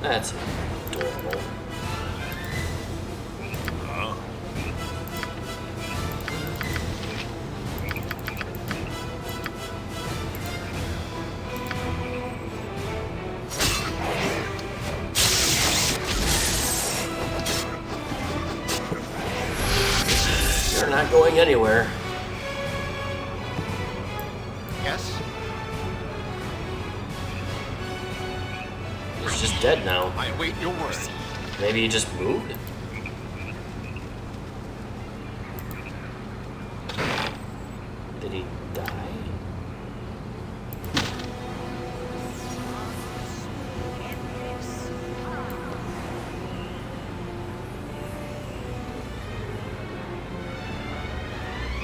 That's adorable. You're not going anywhere. Yes? He's just dead now. I await your word. Maybe he just moved? Did he die?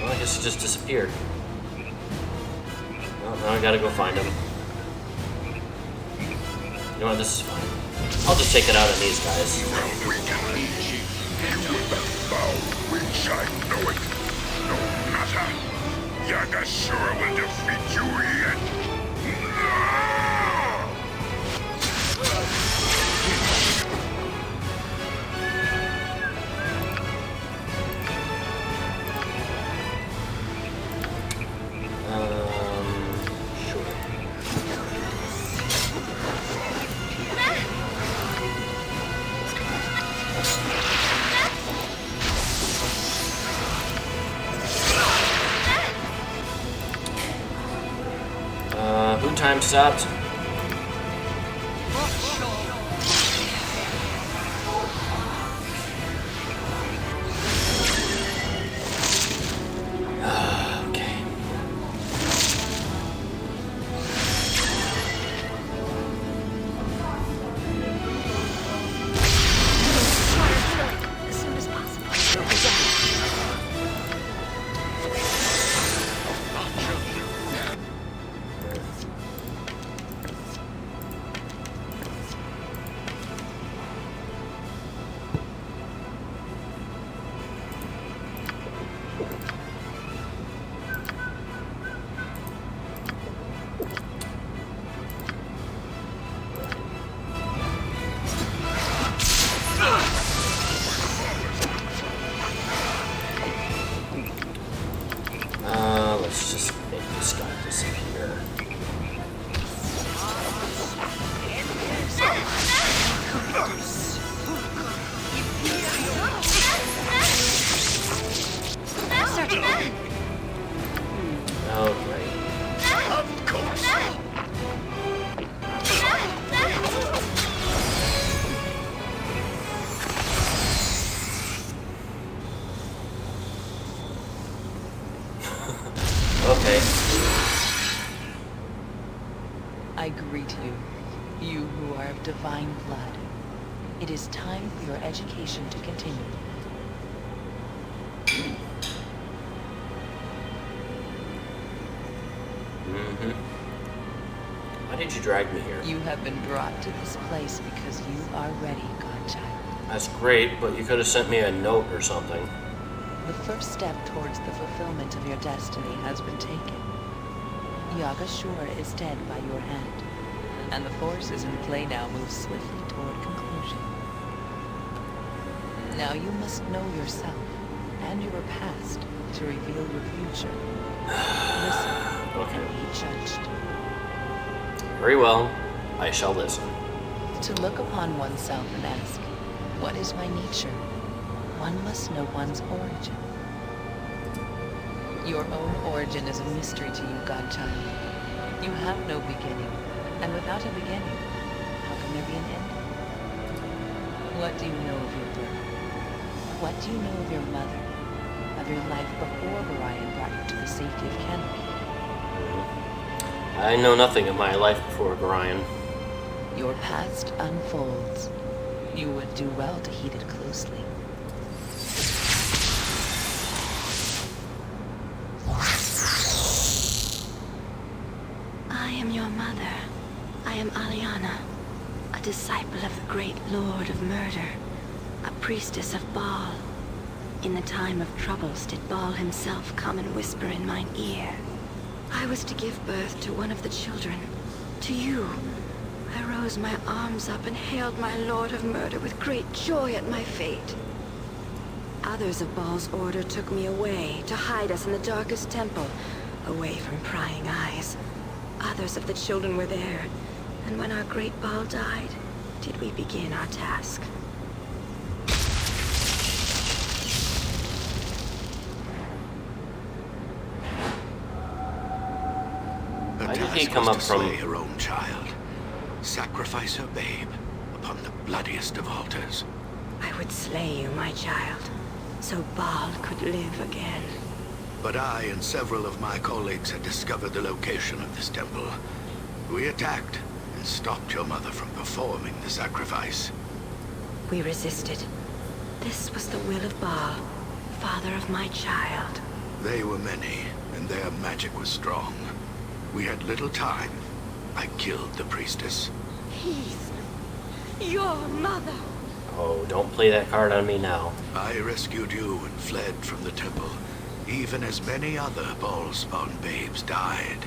Well, I guess he just disappeared. Well, now I gotta go find him. You know what, this is fine. I'll just take it out on these guys. Well, we can reach you. You with the foul witch, I know it. No matter. Yagashura will defeat you yet. Sure. Who time stopped? Okay. As soon as possible. Let's just make this guy disappear. Oh, great. Of course. Okay. I greet you, you who are of divine blood. It is time for your education to continue. Why did you drag me here? You have been brought to this place because you are ready, godchild. That's great, but you could have sent me a note or something. The first step towards the fulfillment of your destiny has been taken. Yagashura is dead by your hand, and the forces in play now move swiftly toward conclusion. Now you must know yourself and your past to reveal your future. Listen Okay. and be judged. Very well. I shall listen. To look upon oneself and ask, what is my nature? One must know one's origin. Your own origin is a mystery to you, godchild. You have no beginning, and without a beginning, how can there be an end? What do you know of your birth? What do you know of your mother? Of your life before Orion brought you to the safety of Canopy? I know nothing of my life before Orion. Your past unfolds. You would do well to heed it closely. I am your mother. I am Aliana, a disciple of the great Lord of Murder, a priestess of Baal. In the time of troubles did Baal himself come and whisper in mine ear. I was to give birth to one of the children, to you, heroic rose my arms up and hailed my Lord of Murder with great joy at my fate. Others of Baal's order took me away to hide us in the darkest temple, away from prying eyes. Others of the children were there, and when our great Baal died, did we begin our task. Why did he come up from... slay her own child, sacrifice her babe upon the bloodiest of altars. I would slay you, my child, so Baal could live again. But I and several of my colleagues had discovered the location of this temple. We attacked and stopped your mother from performing the sacrifice. We resisted. This was the will of Baal, father of my child. They were many, and their magic was strong. We had little time. I killed the priestess. Heath, your mother. Oh, don't play that card on me now. I rescued you and fled from the temple, even as many other Ball-spawn babes died.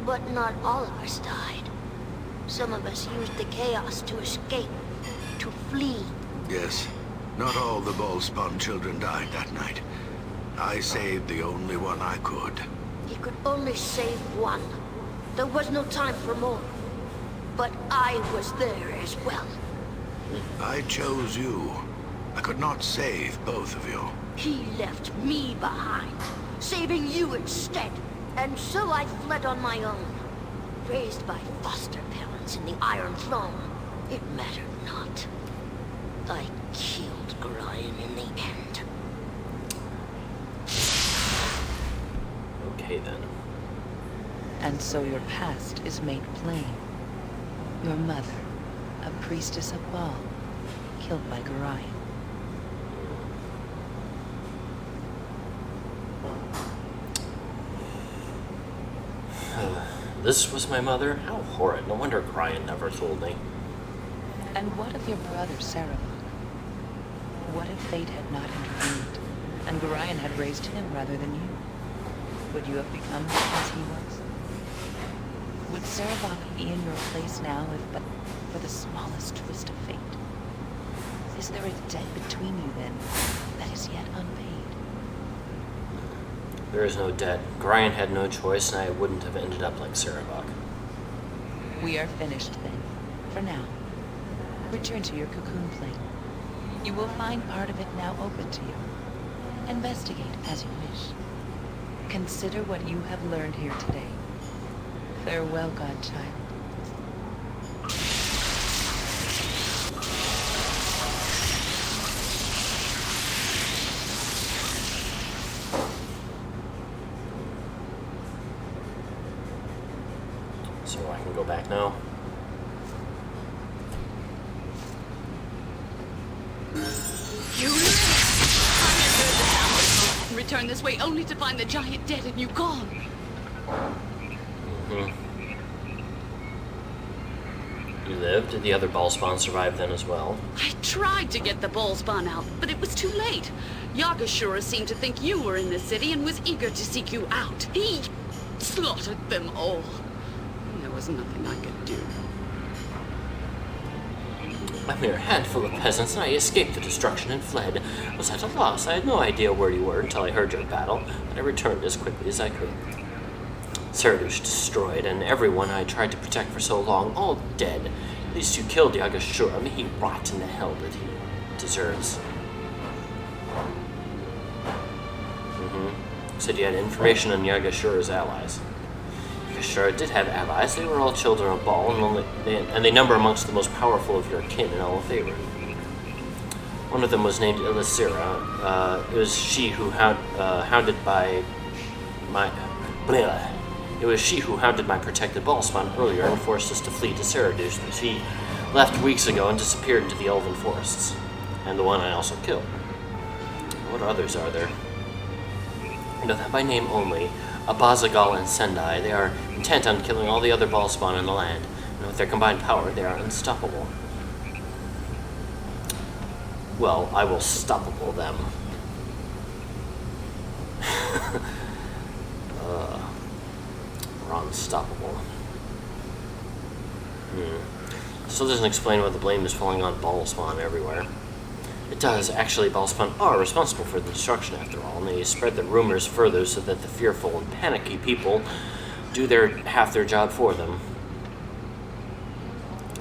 But not all of us died. Some of us used the chaos to escape, to flee. Yes, not all the Ball-spawn children died that night. I saved the only one I could. He could only save one. There was no time for more. But I was there as well. I chose you. I could not save both of you. He left me behind, saving you instead. And so I fled on my own. Raised by foster parents in the Iron Throne, it mattered not. I killed Gryan in the end. Okay, then. And so your past is made plain. Your mother, a priestess of Baal, killed by Gryan. This was my mother? How horrid. No wonder Gryan never told me. And what of your brother, Sarah? What if fate had not intervened, and Gryan had raised him rather than you? Would you have become as he was? Would Sarabak be in your place now if but for the smallest twist of fate? Is there a debt between you then that is yet unpaid? There is no debt. Gryan had no choice, and I wouldn't have ended up like Sarabak. We are finished then, for now. Return to your cocoon plane. You will find part of it now open to you. Investigate as you wish. Consider what you have learned here today. Farewell, godchild. So I can go back now. Return this way only to find the giant dead and you gone. You lived? Did the other Ballspawn survive then as well? I tried to get the Ballspawn out, but it was too late. Yagashura seemed to think you were in the city and was eager to seek you out. He slaughtered them all. There was nothing I could do. A mere handful of peasants, and I escaped the destruction and fled. I was at a loss. I had no idea where you were until I heard your battle, but I returned as quickly as I could. Saradush destroyed, and everyone I tried to protect for so long, all dead. At least you killed Yagashura. May he rot in the hell that he deserves. Said you had information on Yagashura's allies. Yagashura did have allies. They were all children of Baal, and they number amongst the most powerful of your kin in all of Faerun. One of them was named Elisira. It was she who hounded my protected Ballspawn earlier and forced us to flee to Saradush, but he left weeks ago and disappeared into the Elven Forests. And the one I also killed. What others are there? I know that by name only. Abazagal and Sendai. They are intent on killing all the other Ballspawn in the land, and with their combined power, they are unstoppable. Well, I will stoppable them. We're unstoppable. Still doesn't explain why the blame is falling on Ballspawn everywhere. It does. Actually, Ballspawn are responsible for the destruction after all, and they spread the rumors further so that the fearful and panicky people do half their job for them.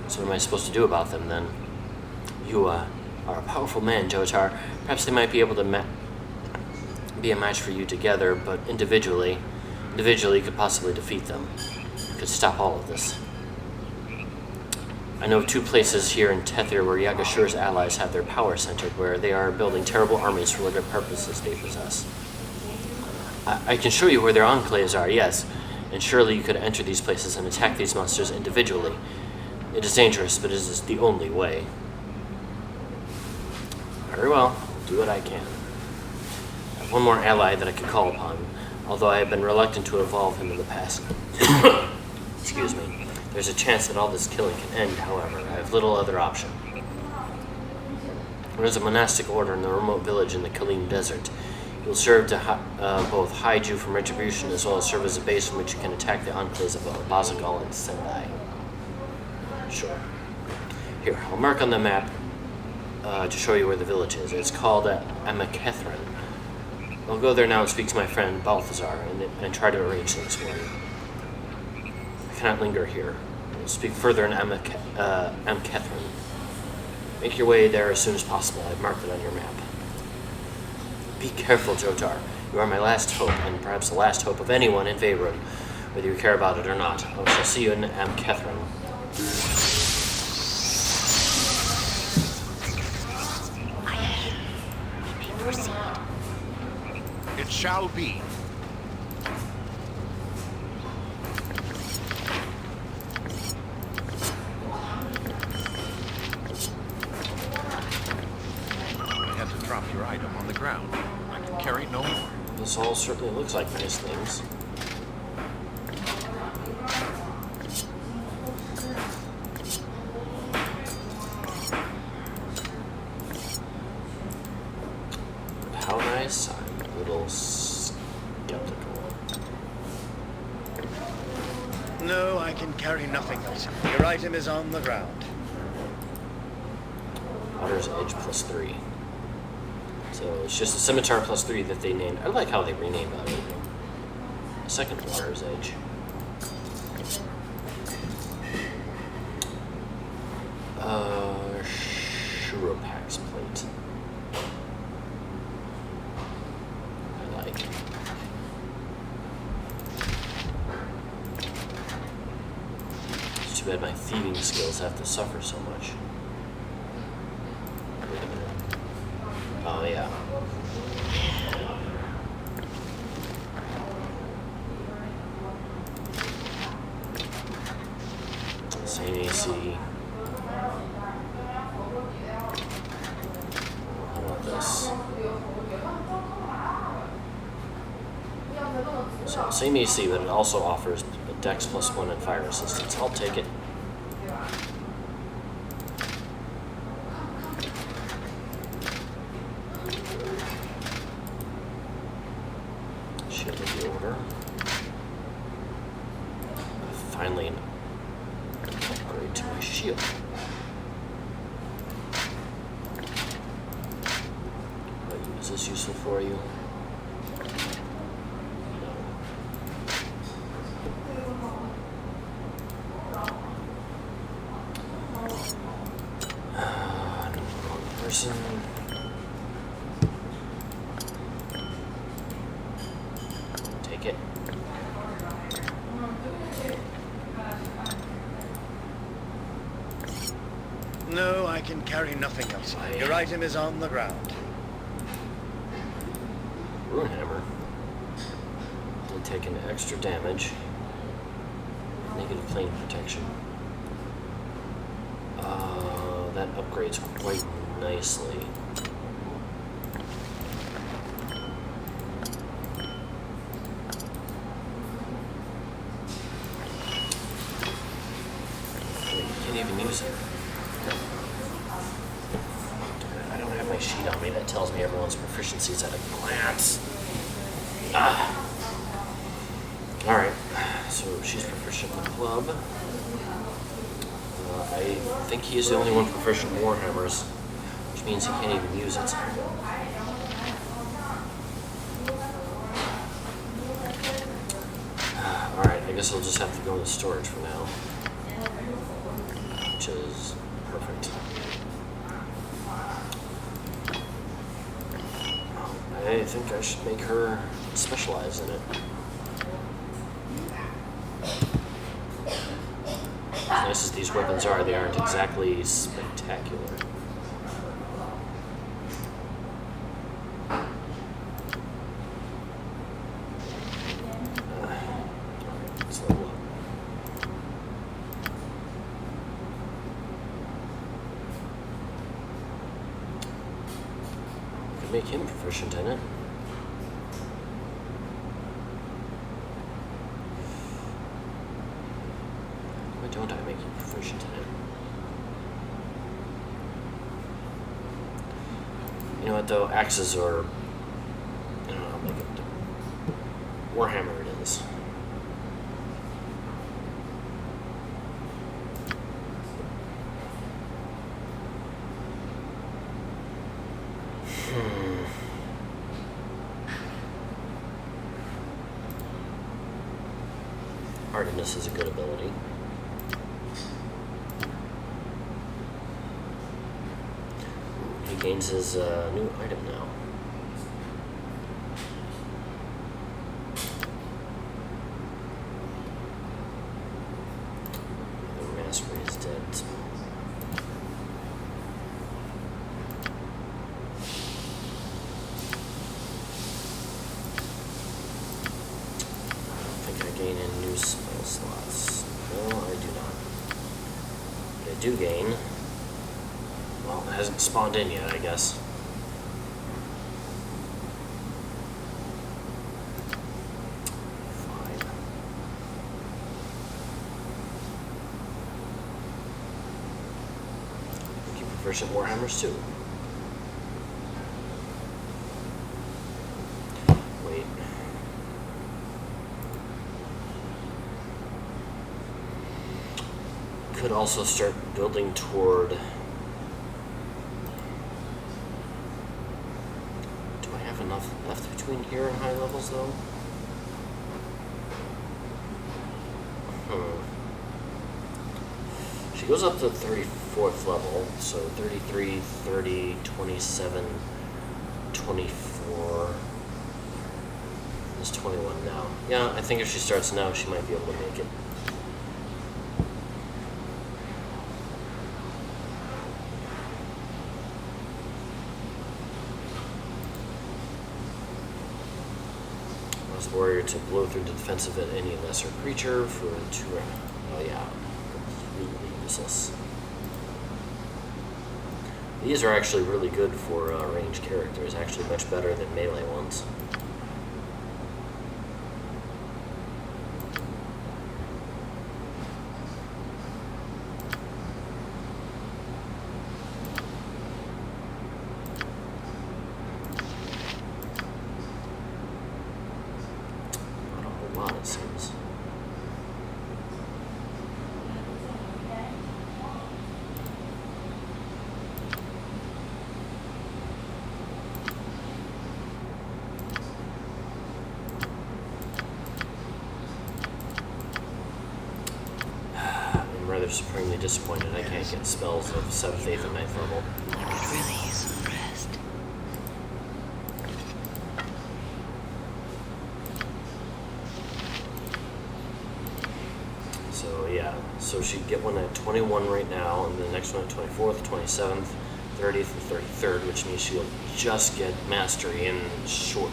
So what am I supposed to do about them, then? You, are a powerful man, Jotar. Perhaps they might be able to be a match for you together, but individually you could possibly defeat them. You could stop all of this. I know of 2 places here in Tethir where Yagashura's allies have their power centered, where they are building terrible armies for whatever purposes they possess. I can show you where their enclaves are, yes, and surely you could enter these places and attack these monsters individually. It is dangerous, but it is the only way. Very well, I'll do what I can. I have one more ally that I could call upon, although I have been reluctant to involve him in the past. Excuse me. There's a chance that all this killing can end, however. I have little other option. There is a monastic order in the remote village in the Kalim Desert. It will serve to both hide you from retribution as well as serve as a base from which you can attack the enclaves of Bazagal and Sendai. Sure. Here, I'll mark on the map to show you where the village is. It's called Amakethran. I'll go there now and speak to my friend Balthazar and try to arrange things for you. I cannot linger here. We'll speak further in Amakethran. Make your way there as soon as possible. I've marked it on your map. Be careful, Jotar. You are my last hope, and perhaps the last hope of anyone in Faerun, whether you care about it or not. I shall see you in Amakethran. We may proceed. It shall be. Drop your item on the ground. I can carry no more. This all certainly looks like nice things. How nice? I'm a little skeptical. No, I can carry nothing else. Your item is on the ground. Water's Edge +3. So it's just a scimitar +3 that they named. I like how they renamed everything. Second Water's Edge. Shuropax plate. I like. It's too bad my thieving skills have to suffer so much. Wait a minute. Oh, yeah. Same AC. How about this? So, same AC, but it also offers a Dex +1 and fire resistance. I'll take it. Finally, an upgrade to my shield. Is this useful for you? Wrong person. Take it. No, I can carry nothing else. Your item is on the ground. Runehammer. Did take an extra damage. Negative plane protection. That upgrades quite nicely. Can't even use it. I don't have my sheet on me that tells me everyone's proficiencies at a glance. Alright, so she's proficient in the club. I think he's the only one proficient in Warhammers, which means he can't even use it. Alright, I guess I'll just have to go into storage for now. Which is perfect. I think I should make her specialize in it. As nice as these weapons are, they aren't exactly spectacular. Let's level up. Could make him proficient in it. Why don't I make you proficient in it? You know what though? Axes are... I don't know, I'll make it... Warhammer it is. Hardiness is a good ability. He gains his new item now. The mass raised dead. Gain in new spell slots. No, I do not. But I do gain. Well, it hasn't spawned in yet, I guess. Fine. We keep proficient Warhammers too. Wait. Could also start building toward... Do I have enough left between here and high levels though? She goes up to 34th level, so 33, 30, 27, 24. There's 21 now. Yeah, I think if she starts now, she might be able to make it. Warrior to blow through the defensive at any lesser creature for 2 rounds. Oh yeah, completely useless. These are actually really good for ranged characters, actually much better than melee ones. It seems. I'm rather supremely disappointed I can't get spells of 7th, 8th, and 9th level. I could really use some rest. So yeah, so she'd get one at 21 right now, and the next one at 24th, 27th, 30th, and 33rd, which means she'll just get mastery in short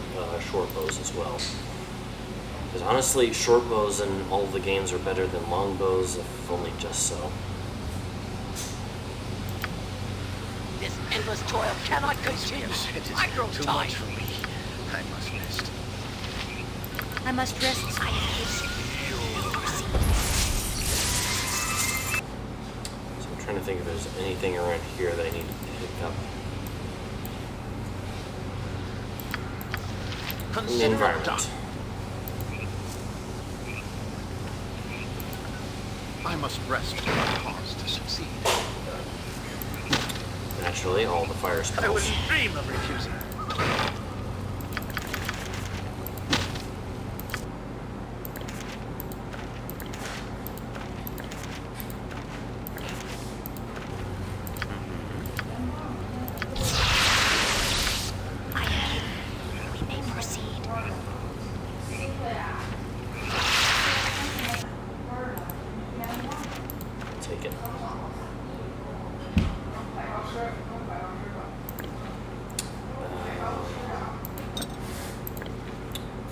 bows as well. Because honestly, short bows in all of the games are better than long bows, if only just so. This endless toil cannot continue. I grow Too tired. much for me. I must rest. I must rest. I So I'm trying to think if there's anything around here that I need to pick up. in the Consider it environment. done. I must rest for my cause to succeed. Naturally, all the fire I spells. wouldn't dream of refusing. I am hidden. We may proceed. Take it.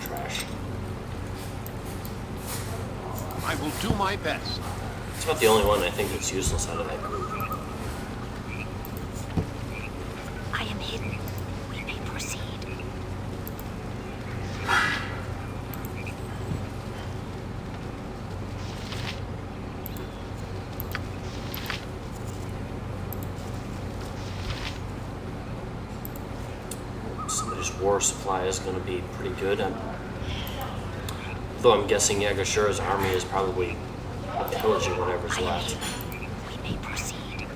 Trash. I will do my best. It's about the only one I think that's useless out of that group. I am hidden. We may proceed. Somebody's war supply is going to be pretty good. Though I'm guessing Yagashura's army is probably trilogy whatever's I am left. hidden. We may proceed.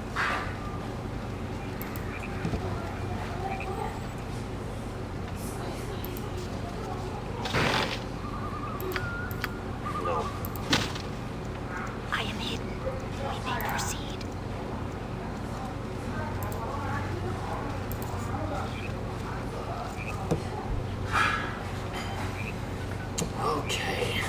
No. I am hidden. We may proceed. Okay.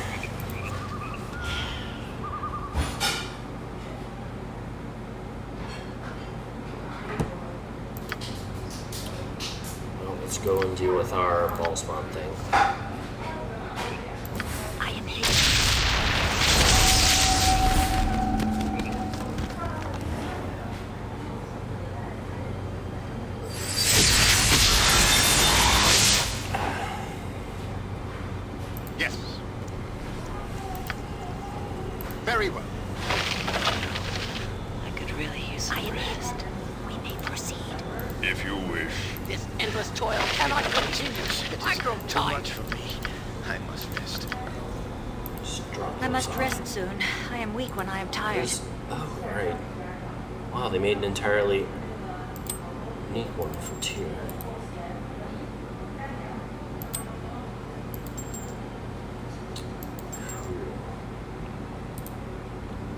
Well, let's go and deal with our ball spawn thing. I am hidden. Yes. Very well. I could really use I some am rest. hidden. We may proceed. If you wish. This endless toil cannot continue. I grow Too tired. much for me. I must rest. Just drop I those must off. rest soon. I am weak when I am tired. Oh, right. Wow, they made an entirely unique one for tier.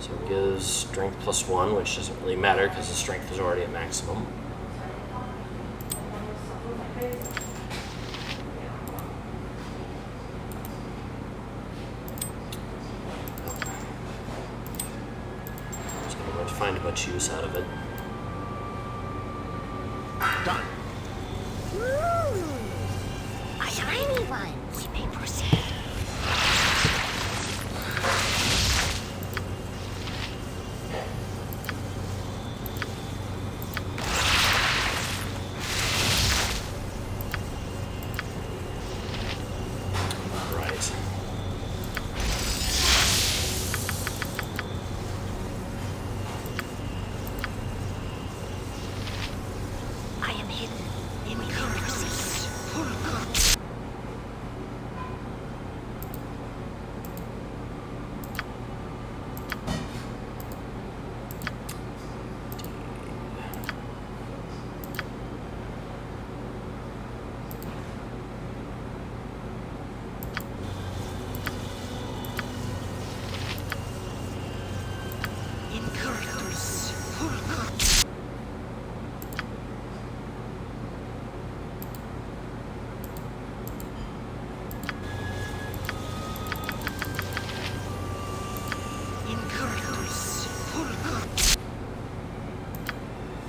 So it gives strength +1, which doesn't really matter because the strength is already at maximum. Just gonna go find a bunch of use out of it. Done. A shiny one. We may proceed. Right. I am hidden. We may proceed.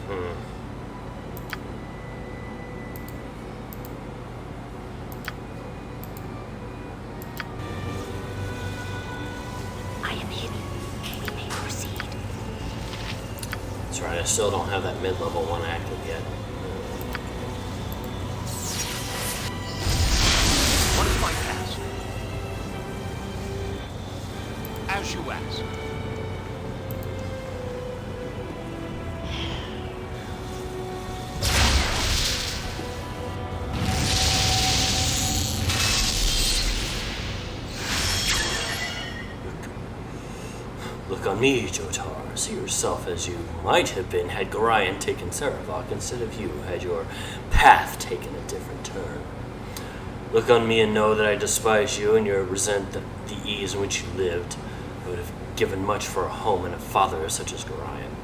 Hmm. I am hidden. We may proceed. That's right, I still don't have that mid-level one active yet. What is my task? As you ask. Look on me, Jotar. See yourself as you might have been had Gorion taken Saravok instead of you had your path taken a different turn. Look on me and know that I despise you and you resent the ease in which you lived. I would have given much for a home and a father such as Gorion.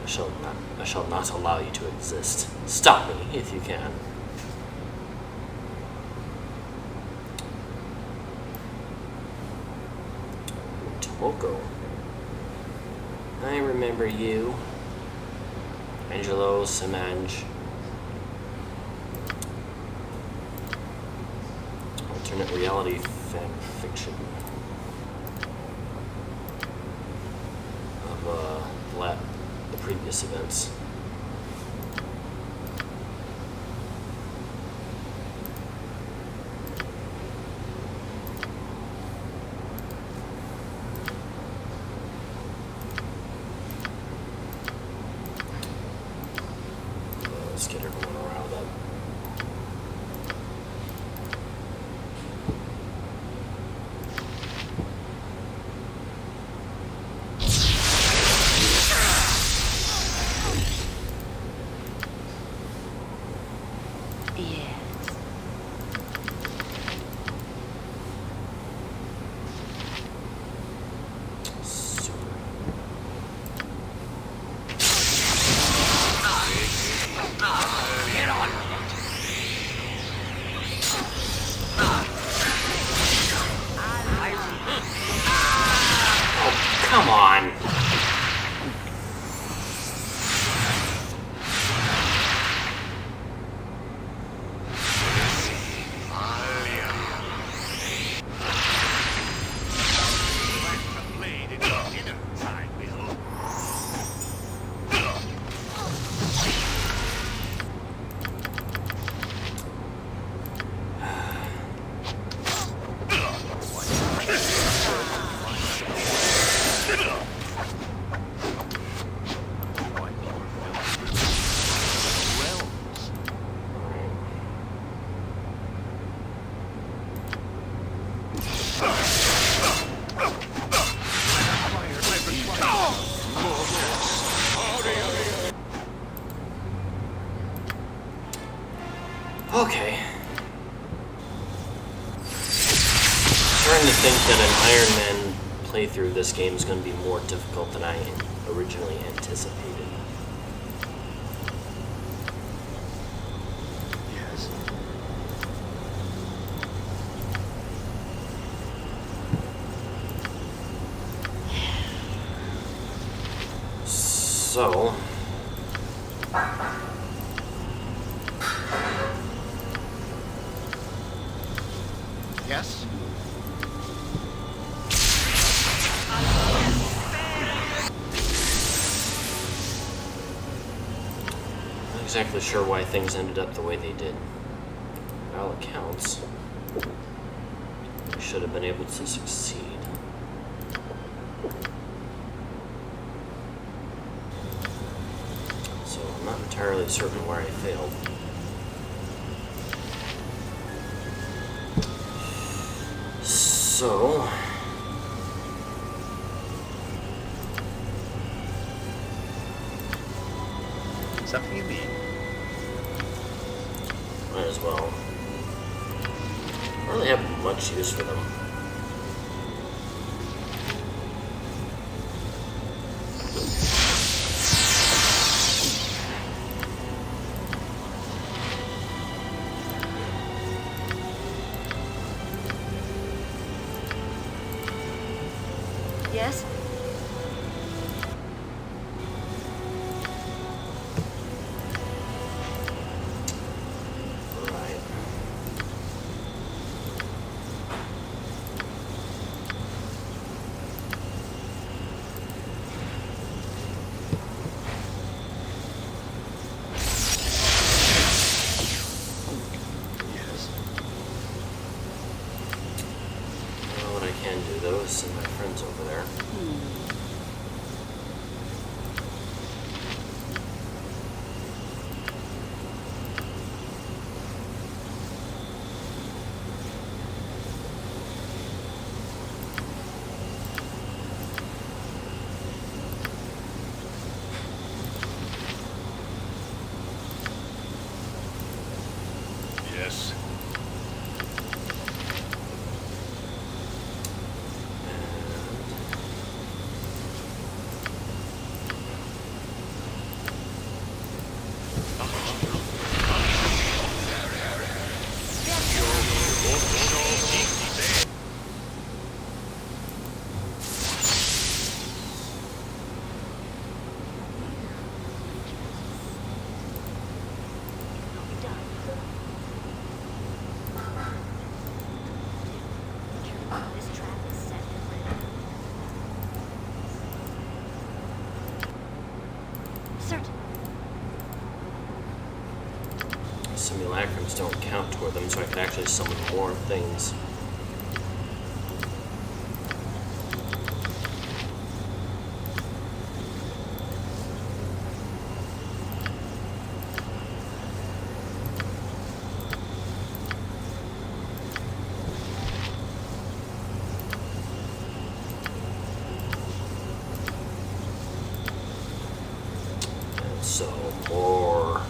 I shall not allow you to exist. Stop me if you can. Tomoko. I remember you. Angelo Samanj. Alternate reality fan fiction of the previous events. Let's get everyone riled up. Come on. Okay. Starting to think that an Iron Man playthrough of this game is going to be more difficult than I originally anticipated. Yes. So... Yes? Not exactly sure why things ended up the way they did. By all accounts, we should have been able to succeed. So I'm not entirely certain where I failed. So... Something you mean? might as well. I don't really have much use for them. Yes? Right. Yes. Well, what I can do though is send my friends over there. This trap is set. Certain. Simulacrums don't count toward them, so I can actually summon more things. And so more.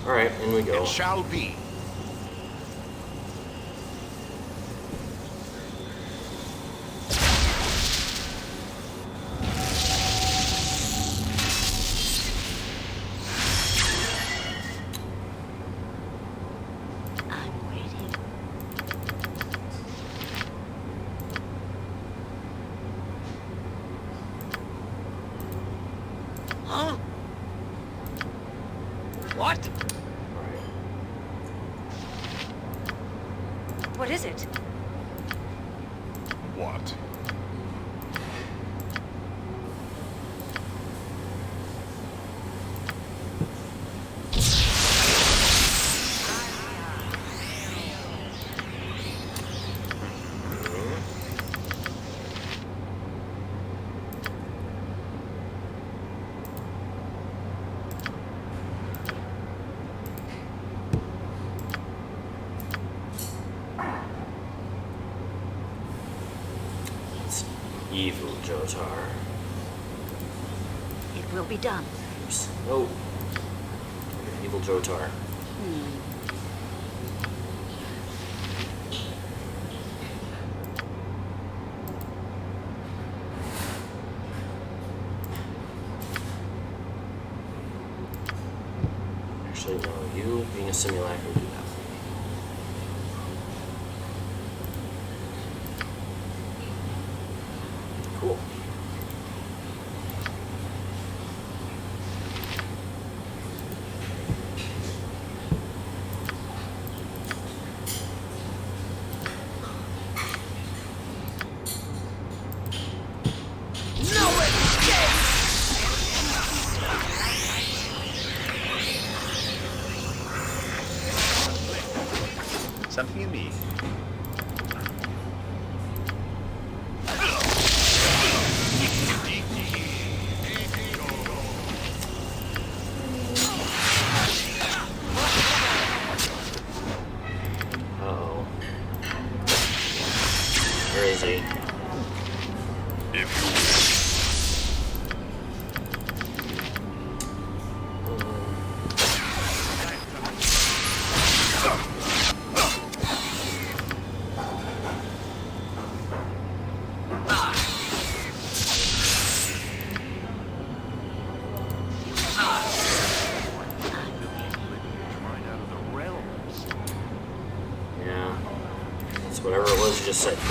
Alright, in we go. It shall be. I'm waiting. Huh? What? What is it? What? Evil Jotar. It will be done. Oops. Oh. Evil Jotar. Actually, no. You being a simulacrum do that for me. Cool. Something you need. Uh-oh. Where is he? Right out of the realms. Yeah. It's whatever it was you just said, buddy.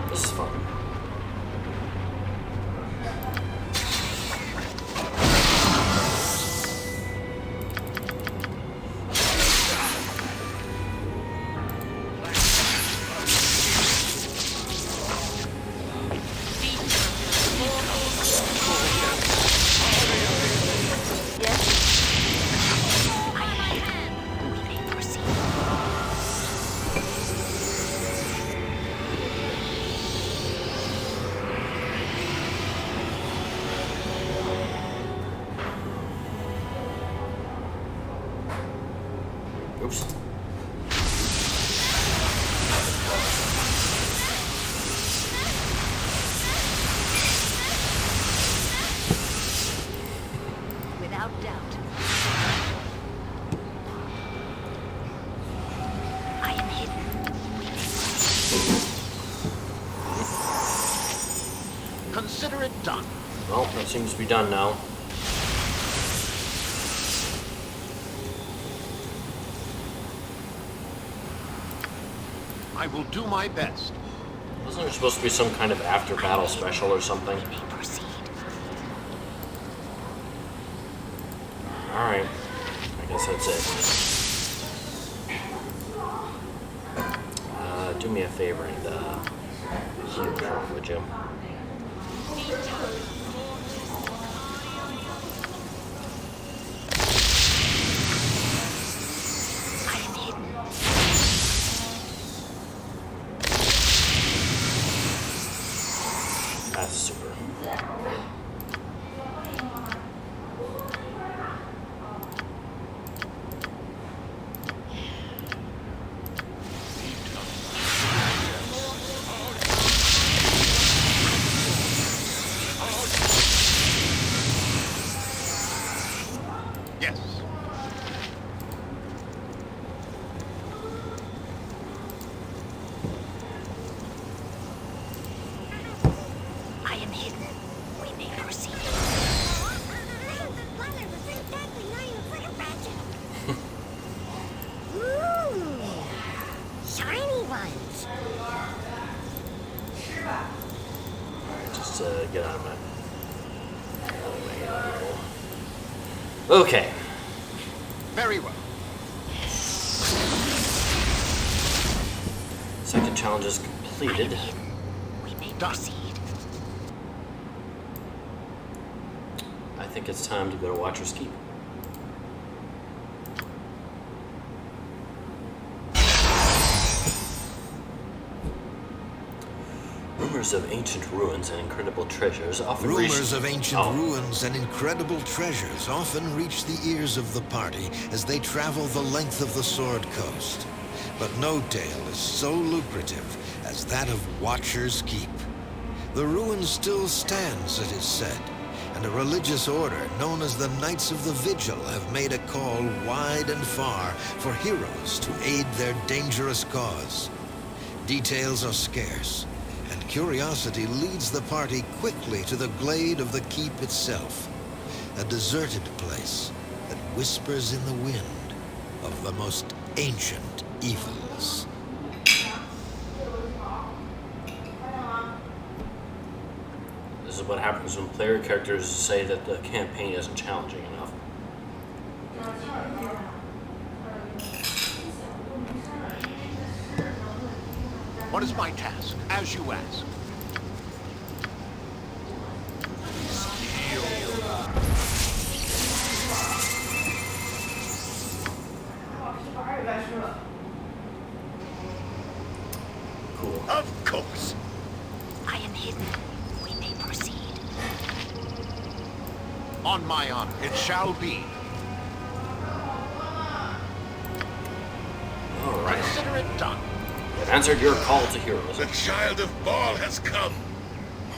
This is fun. Oops. Without doubt. it done. Well, that seems to be done now. I will do my best. Wasn't there supposed to be some kind of after-battle special or something? Alright. I guess that's it. Do me a favor and heal me, would you? I am hidden. That's super. Yes. I am hidden. We may proceed. Shiny ones. Alright, just get out of my... Okay. Very well. Second challenge is completed. We may Done. proceed. I think it's time to go to Watcher's Keep. Rumors of ancient ruins and incredible treasures often reach... Rumors of ancient ruins and incredible treasures often reach the ears of the party as they travel the length of the Sword Coast. But no tale is so lucrative as that of Watcher's Keep. The ruin still stands, it is said, and a religious order known as the Knights of the Vigil have made a call wide and far for heroes to aid their dangerous cause. Details are scarce, and curiosity leads the party quickly to the glade of the keep itself, a deserted place that whispers in the wind of the most ancient evils. This is what happens when player characters say that the campaign isn't challenging enough. What is my task, as you ask? Cool. Of course. I am hidden. We may proceed. On my honor, it shall be. Alright. Consider it done. I've answered your call to heroism. The child of Baal has come.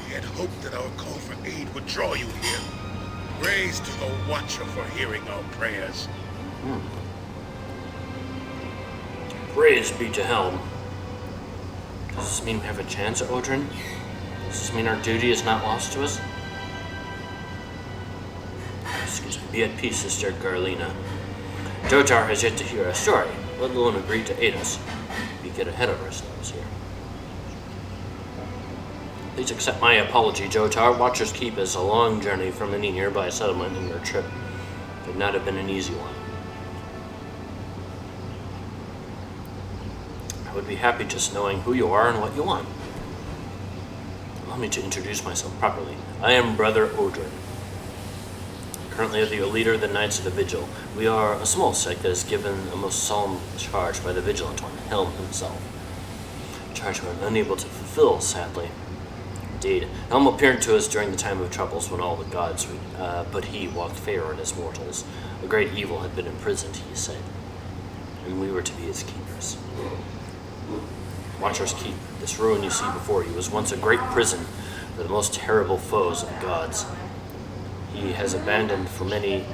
We had hoped that our call for aid would draw you here. Praise to the Watcher for hearing our prayers. Praise be to Helm. Does this mean we have a chance at Odrin? Does this mean our duty is not lost to us? Excuse me. Be at peace, Sister Garlina. Jotar has yet to hear our story, let alone agree to aid us. We get ahead of ourselves here. Please accept my apology, Jotar. Watcher's Keep is a long journey from any nearby settlement, and your trip could not have been an easy one. I would be happy just knowing who you are and what you want. Allow me to introduce myself properly. I am Brother Odrin, currently the leader of the Knights of the Vigil. We are a small sect that is given a most solemn charge by the Vigilant One, Helm himself. A charge we are unable to fulfill, sadly. Indeed, Helm appeared to us during the time of troubles when all the gods, but he walked favored as mortals. A great evil had been imprisoned, he said, and we were to be his keepers. Watcher's Keep, this ruin you see before you, was once a great prison for the most terrible foes of the gods. It was abandoned for many,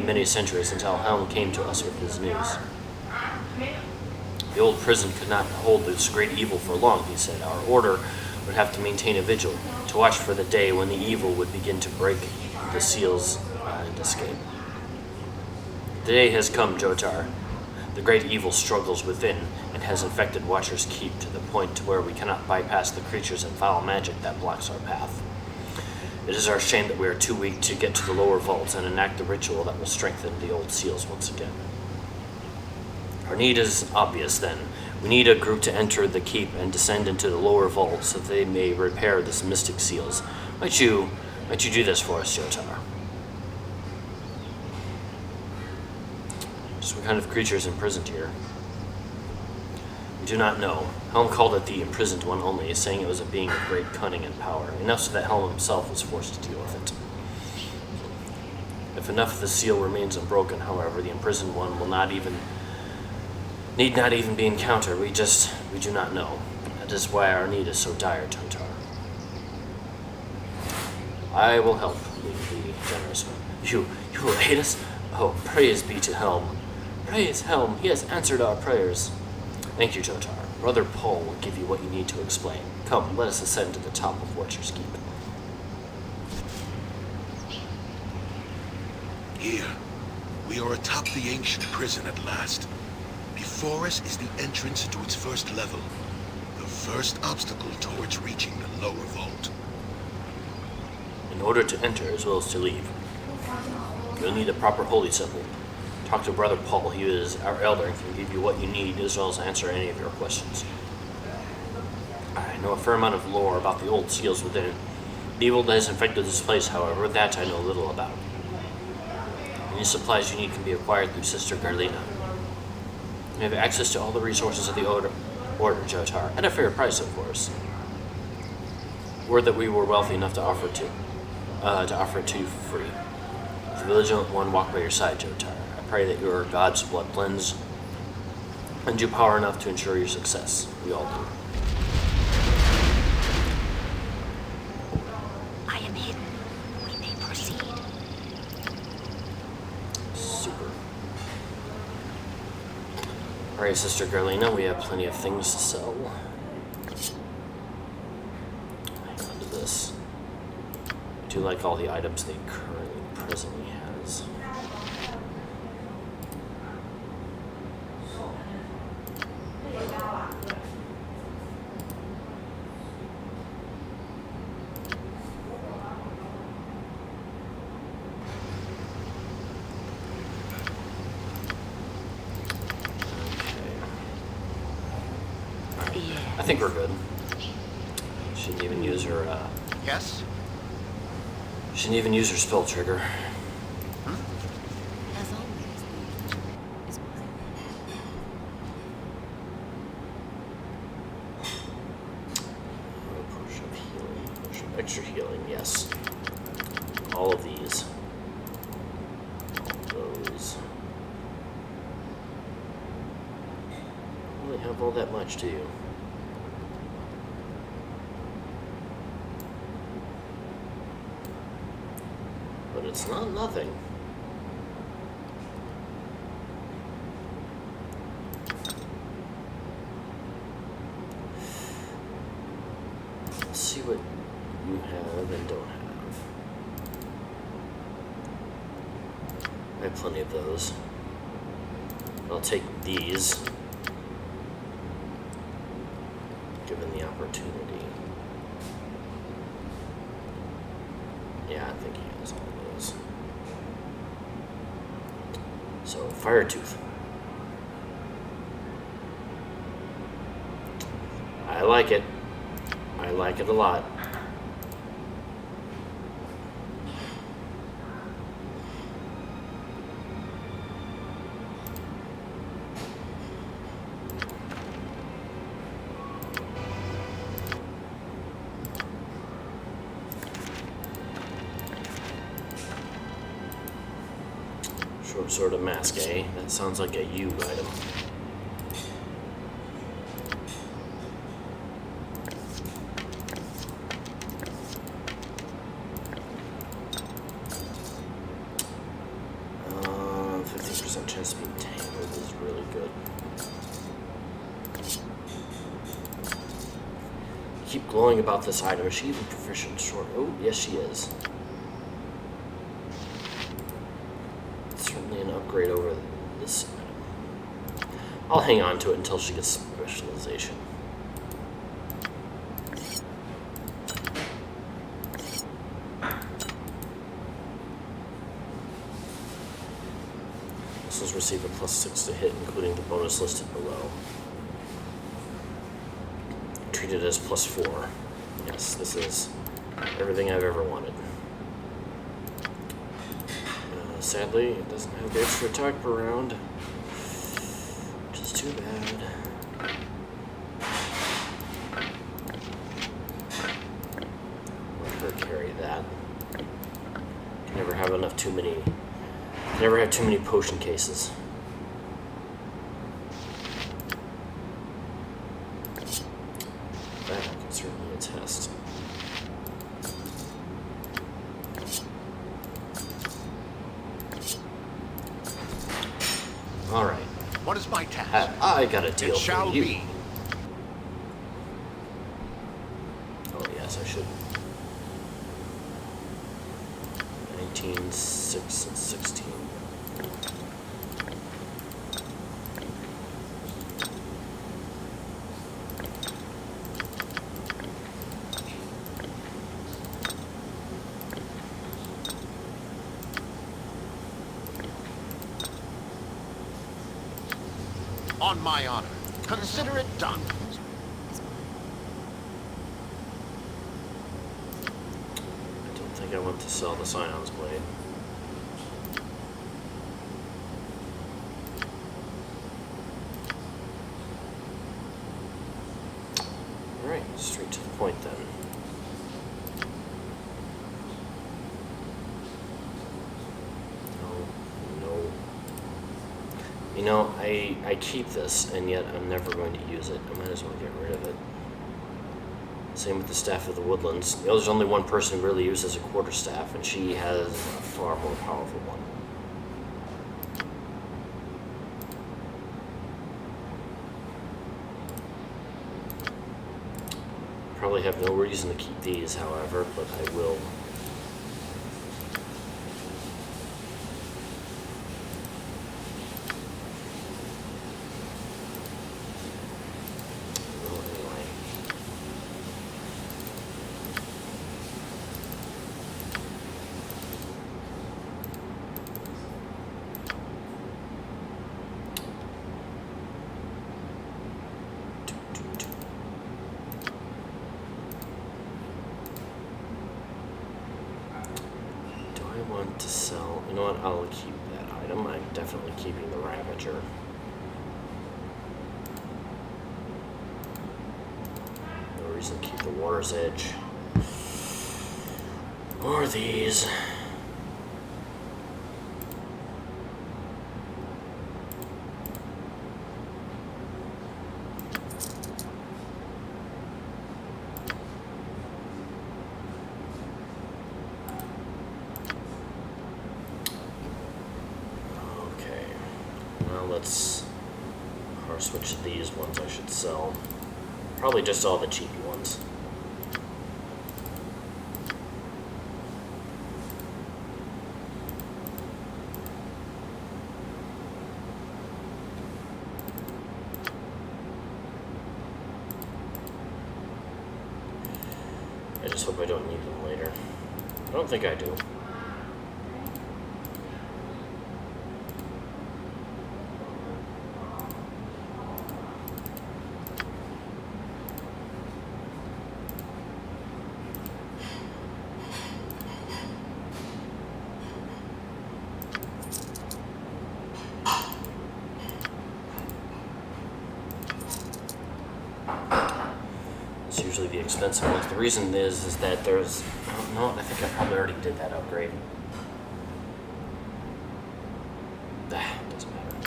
many centuries until Helm came to us with his news. The old prison could not hold this great evil for long, he said. Our order would have to maintain a vigil to watch for the day when the evil would begin to break the seals and escape. The day has come, Jotar. The great evil struggles within and has infected Watcher's Keep to the point to where we cannot bypass the creatures and foul magic that blocks our path. It is our shame that we are too weak to get to the lower vaults and enact the ritual that will strengthen the old seals once again. Our need is obvious then. We need a group to enter the keep and descend into the lower vault so that they may repair this mystic seals. Might you do this for us, Jotar? Just what kind of creature is imprisoned here? We do not know. Helm called it the imprisoned one only, saying it was a being of great cunning and power, enough so that Helm himself was forced to deal with it. If enough of the seal remains unbroken, however, the imprisoned one will need not even be encountered. We do not know. That is why our need is so dire, Jotar. I will help, the generous one. You will aid us? Oh, praise be to Helm. Praise Helm, he has answered our prayers. Thank you, Jotar. Brother Paul will give you what you need to explain. Come, let us ascend to the top of Watcher's Keep. Here, we are atop the ancient prison at last. Before us is the entrance into its first level, the first obstacle towards reaching the lower vault. In order to enter as well as to leave, you'll need a proper holy symbol. Talk to Brother Paul. He is our elder and can give you what you need as well as answer any of your questions. I know a fair amount of lore about the old seals within it. The evil that has infected this place, however, that I know little about. Any supplies you need can be acquired through Sister Garlina. You have access to all the resources of the Order, Jotar, at a fair price, of course. Word that we were wealthy enough to offer it to you for free. The vigilant one walk by your side, Jotar. I pray that your God's blood cleanse and you power enough to ensure your success. We all do. I am hidden. We may proceed. Super. Alright, Sister Garlina, we have plenty of things to sell. Hang on to this. I do like all the items they currently presently has. I think we're good. Shouldn't even use her, Yes? Shouldn't even use her spell trigger. As always, is mine. Potion of healing. Potion of extra healing, yes. All of these. All those. Don't really have all that much, do you? But it's not nothing. Let's see what you have and don't have. I have plenty of those. I'll take these, given the opportunity. Yeah, I think he has all of those. So, Firetooth. I like it. I like it a lot. Short sword of mask, eh? That sounds like a you item. Uh, 15% chance to be tangled is really good. keep glowing about this item. Is she even proficient? Short. Oh, yes, she is. It's certainly an upgrade over this item. I'll hang on to it until she gets specialization. Missiles receive a +6 to hit, including the bonus listed below. Treated as +4. Yes, this is everything I've ever wanted. Sadly, it doesn't have the extra attack per round, which is too bad. Let her carry that. Can never have never have too many potion cases. That I can certainly attest. All right. What is my task? I got a deal It shall for you. be. Oh yes, I should. 19, 6, and 16. On my honor. Consider it done. I don't think I want to sell the Scion's Blade. Alright, straight to the point then. You know, I keep this, and yet I'm never going to use it. I might as well get rid of it. Same with the Staff of the Woodlands. You know, there's only one person who really uses a quarterstaff, and she has a far more powerful one. Probably have no reason to keep these, however, but I will. To sell. You know what? I'll keep that item. I'm definitely keeping the Ravager. No reason to keep the Water's Edge. Or these. Let's switch to these ones I should sell. Probably just all the cheapy ones. I just hope I don't need them later. I don't think I do. It's usually the expensive ones. The reason is that there's... Oh, no, I think I probably already did that upgrade. Doesn't matter.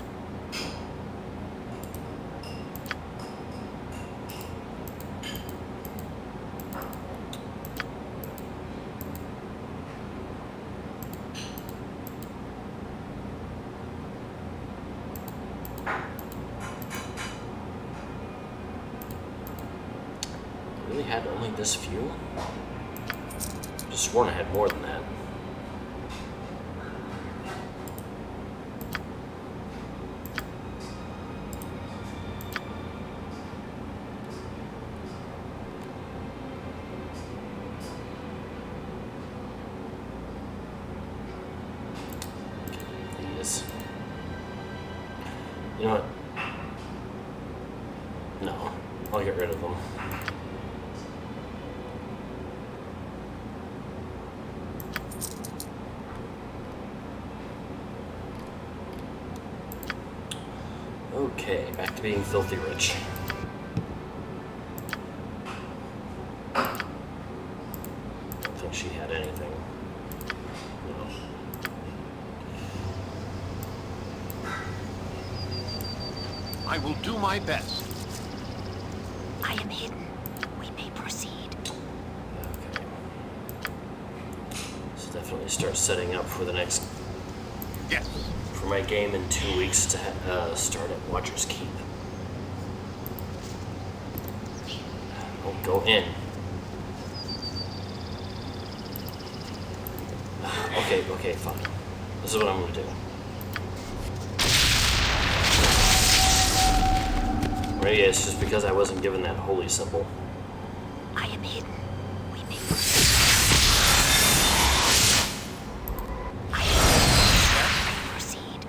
really had only this few? I just sworn I had more than that. You know what? No, I'll get rid of them. Okay, back to being filthy rich. I don't think she had anything. No. I will do my best. I am hidden. We may proceed. Okay. So definitely start setting up for the next... Yes. For my game in 2 weeks to start at Watcher's Keep. I'll go in. Okay, fine. This is what I'm gonna do. Maybe it's just because I wasn't given that holy symbol. I am hidden. We may proceed.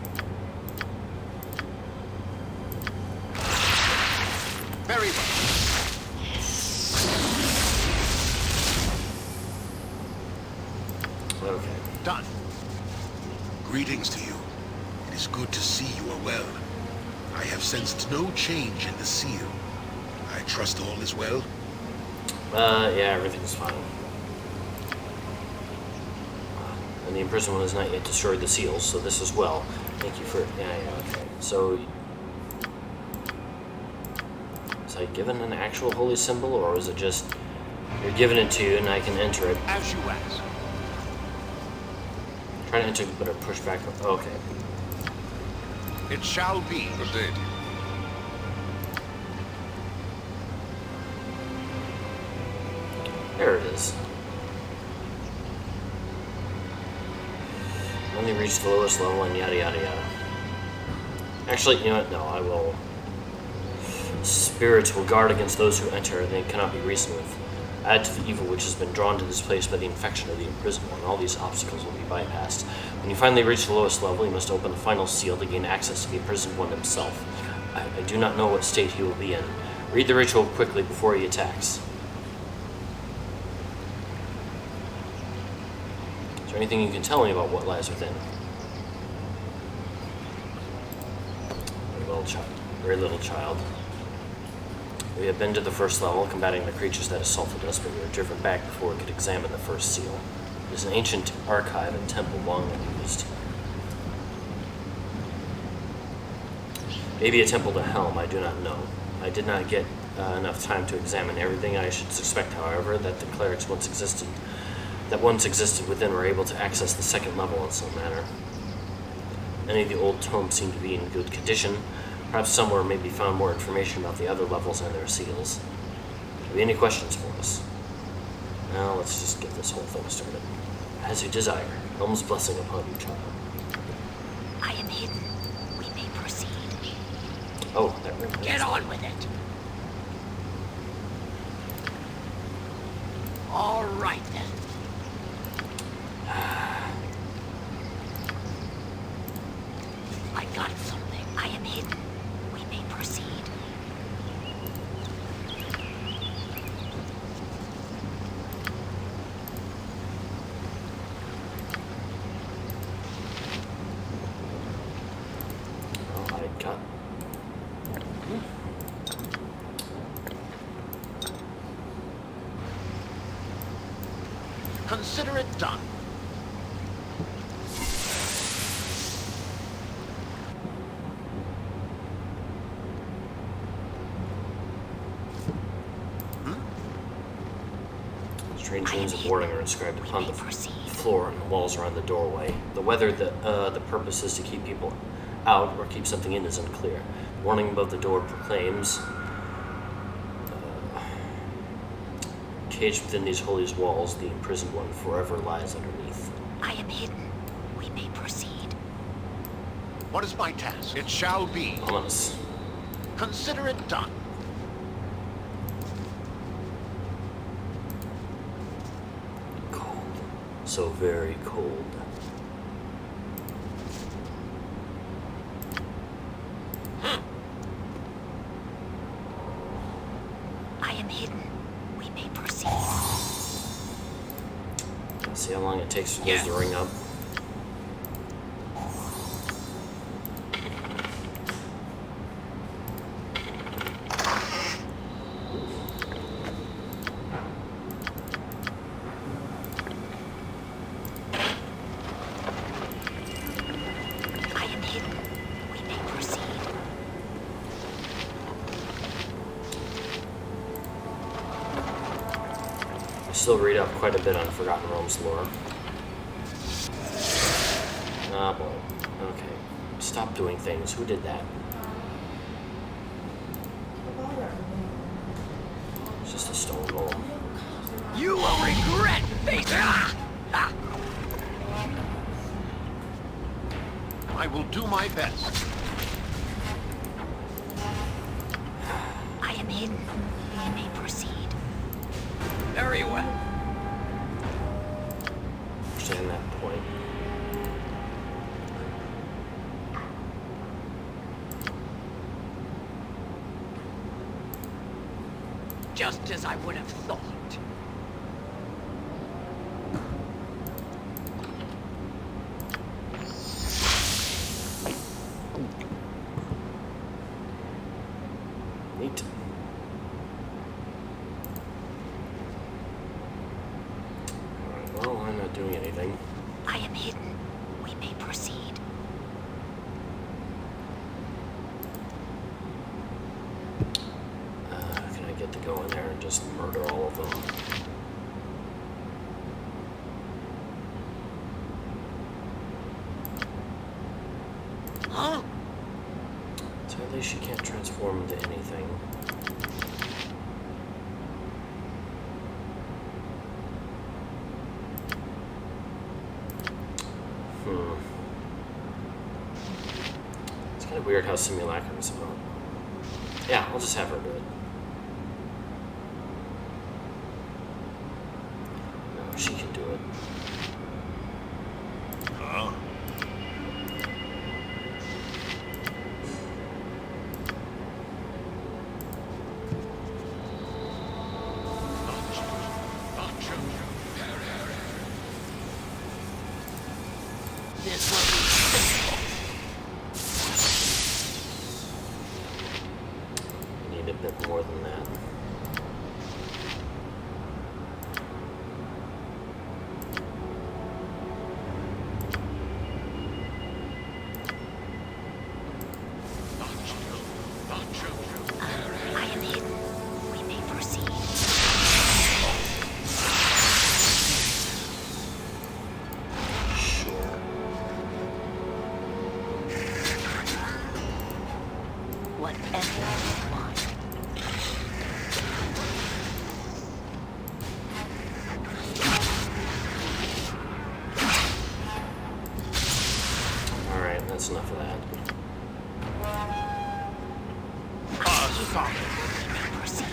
Very well. Okay. Done. Greetings to you. It is good to see you are well. I have sensed no change in the seal. I trust all is well? Yeah, everything's fine. And the imprisonment has not yet destroyed the seals, so this as well. Thank you for... Yeah, okay. So... Was I given an actual holy symbol, or was it just... You're giving it to you and I can enter it? As you ask. Trying to enter, but push back... Okay. It shall be. Indeed. There it is. Only reach the lowest level and yada yada yada. Actually, you know what? No, I will. Spirits will guard against those who enter, and they cannot be reasoned with. Add to the evil which has been drawn to this place by the infection of the imprisoned one. All these obstacles will be bypassed. When you finally reach the lowest level, you must open the final seal to gain access to the imprisoned one himself. I do not know what state he will be in. Read the ritual quickly before he attacks. Is there anything you can tell me about what lies within? Very little child. We have been to the first level, combating the creatures that assaulted us, but we were driven back before we could examine the first seal. It is an ancient archive and temple long unused. Maybe a temple to Helm, I do not know. I did not get enough time to examine everything. I should suspect, however, that the clerics once existed within were able to access the second level in some manner. Many of the old tomes seem to be in good condition. Perhaps somewhere may be found more information about the other levels and their seals. Do you have any questions for us? Now let's just get this whole thing started. As you desire. Helm's blessing upon you, child. I am hidden. We may proceed. Oh, that ring. Get on with it. All right then. I got something. I am hidden. We may proceed. Oh, I got... Consider it done. Strange runes of warding are inscribed upon the floor and the walls around the doorway. Whether the purpose is to keep people out or keep something in is unclear. The warning above the door proclaims, Caged within these holy walls, the imprisoned one forever lies underneath. I am hidden. We may proceed. What is my task? It shall be. Ominous. Consider it done. Cold. So very cold. I am hidden. We may proceed. See how long it takes for those to ring up. I am hidden. We may proceed. I still read up quite a bit on Forgotten Realms lore. Ah, boy. Okay. Stop doing things. Who did that? It's just a stone golem. You will regret facing. I will do my best. I am hidden. We may proceed. Very well. Understand that point. Just as I would have thought. Neat. Alright, well, I'm not doing anything. I am hidden. We may proceed. Can I get to go in there and just murder all of them? Huh? So at least she can't transform into anything. It's kind of weird how Simulacrum is about. Yeah, I'll just have her do it. No, she can do it. Huh? This will be simple. I need a bit more than that. I am hidden. We may proceed. Sure. Whatever you want. Alright, that's enough of that. We may proceed.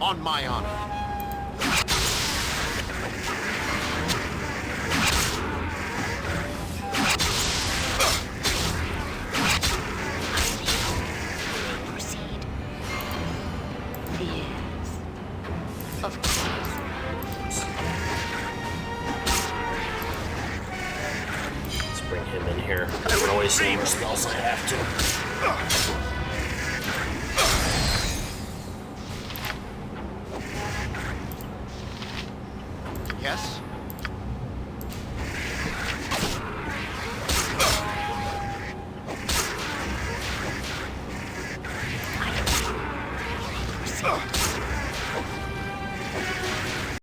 On my honor. Proceed. Yes. Of course. Let's bring him in here. I can always save more spells I have to.